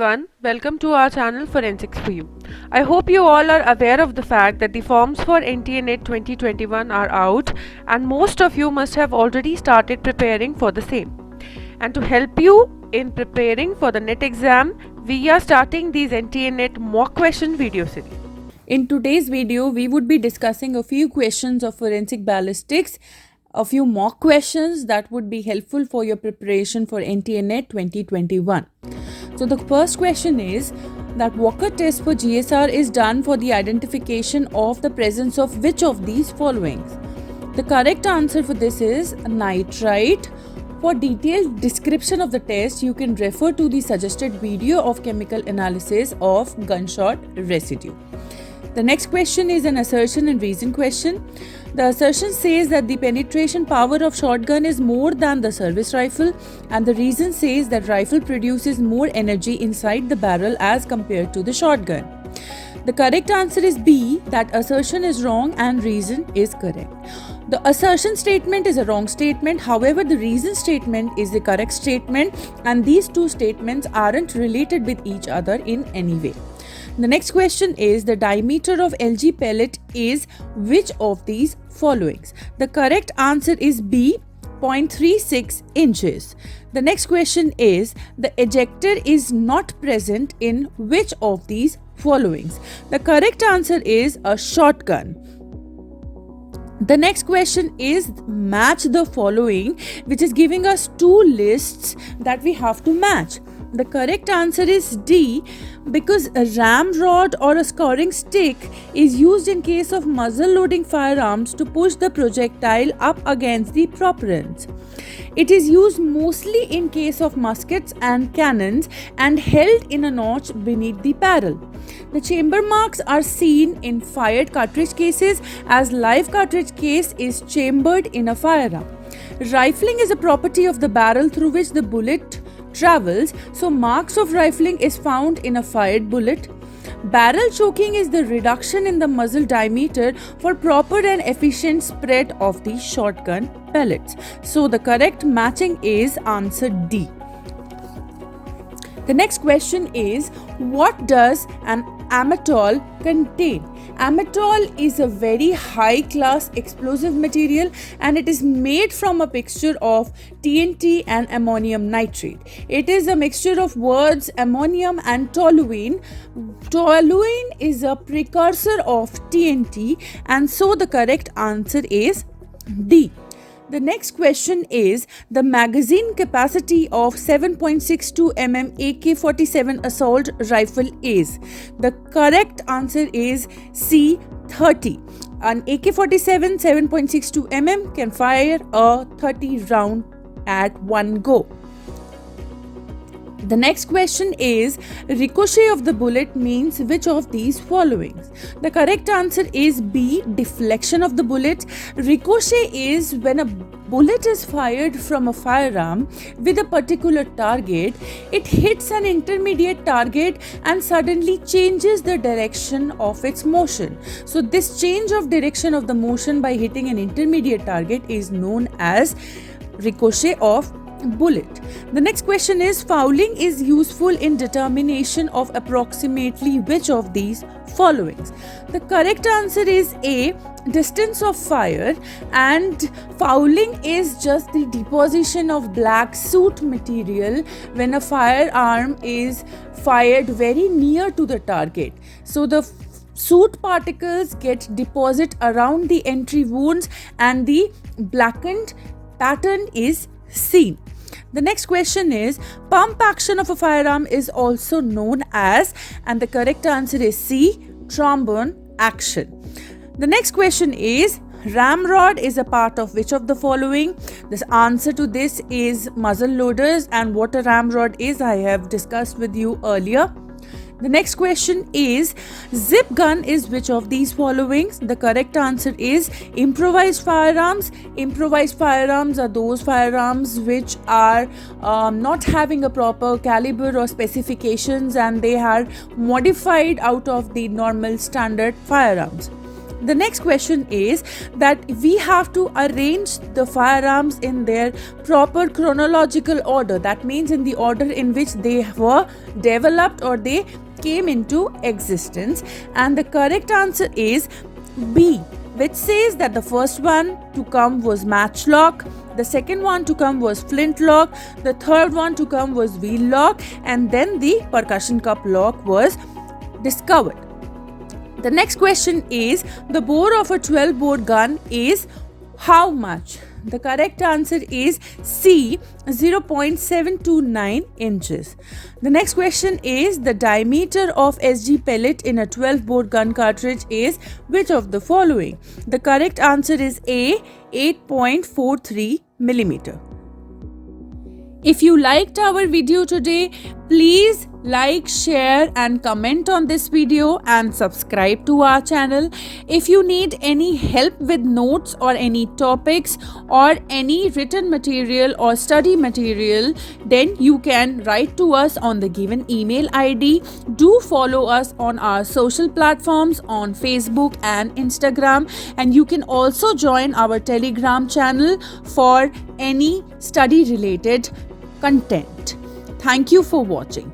everyone, welcome to our channel Forensics4U. I hope you all are aware of the fact that the forms for NTA Net 2021 are out and most of you must have already started preparing for the same. And to help you in preparing for the NET exam, we are starting these NTA Net mock question video series. In today's video, we would be discussing a few questions of forensic ballistics, a few mock questions that would be helpful for your preparation for NTA Net 2021. So the first question is that Walker test for GSR is done for the identification of the presence of which of these followings? The correct answer for this is nitrite. For detailed description of the test, you can refer to the suggested video of chemical analysis of gunshot residue. The next question is an assertion and reason question. The assertion says that the penetration power of shotgun is more than the service rifle, and the reason says that rifle produces more energy inside the barrel as compared to the shotgun. The correct answer is B, that assertion is wrong and reason is correct. The assertion statement is a wrong statement, however the reason statement is the correct statement, and these two statements aren't related with each other in any way. The next question is the diameter of LG pellet is which of these followings? The correct answer is B, 0.36 inches. The next question is the ejector is not present in which of these followings? The correct answer is a shotgun. The next question is match the following, which is giving us two lists that we have to match. The correct answer is D, because a ramrod or a scoring stick is used in case of muzzle-loading firearms to push the projectile up against the propellants. It is used mostly in case of muskets and cannons and held in a notch beneath the barrel. The chamber marks are seen in fired cartridge cases, as live cartridge case is chambered in a firearm. Rifling is a property of the barrel through which the bullet travels, so marks of rifling is found in a fired bullet. Barrel choking is the reduction in the muzzle diameter for proper and efficient spread of the shotgun pellets. So the correct matching is answer D. The next question is, what does an amatol contain? Amatol is a very high class explosive material and it is made from a mixture of TNT and ammonium nitrate. It is a mixture of words ammonium and toluene. Toluene is a precursor of TNT, and so the correct answer is D. The next question is the magazine capacity of 7.62 mm AK-47 assault rifle is. The correct answer is C, 30. An AK-47 7.62 mm can fire a 30 round at one go. The next question is ricochet of the bullet means which of these followings? The correct answer is B, deflection of the bullet. Ricochet is when a bullet is fired from a firearm with a particular target, it hits an intermediate target and suddenly changes the direction of its motion. So this change of direction of the motion by hitting an intermediate target is known as ricochet of bullet. The next question is fouling is useful in determination of approximately which of these followings? The correct answer is A, distance of fire, and fouling is just the deposition of black soot material when a firearm is fired very near to the target. So the soot particles get deposited around the entry wounds and the blackened pattern is seen. The next question is pump action of a firearm is also known as, and the correct answer is C, trombone action. The next question is ramrod is a part of which of the following? The answer to this is muzzle loaders, and what a ramrod is I have discussed with you earlier. The next question is zip gun is which of these followings? The correct answer is improvised firearms. Improvised firearms are those firearms which are not having a proper caliber or specifications and they are modified out of the normal standard firearms. The next question is that we have to arrange the firearms in their proper chronological order. That means in the order in which they were developed or they came into existence. And the correct answer is B, which says that the first one to come was matchlock, the second one to come was flintlock, the third one to come was wheel lock, and then the percussion cup lock was discovered. The next question is the bore of a 12-bore gun is how much? The correct answer is C, 0.729 inches. The next question is the diameter of SG pellet in a 12-bore gun cartridge is which of the following? The correct answer is A, 8.43 millimeter. If you liked our video today, please like, share and comment on this video and subscribe to our channel. If you need any help with notes or any topics or any written material or study material, then you can write to us on the given email ID. Do follow us on our social platforms on Facebook and Instagram, and you can also join our Telegram channel for any study related content. Thank you for watching.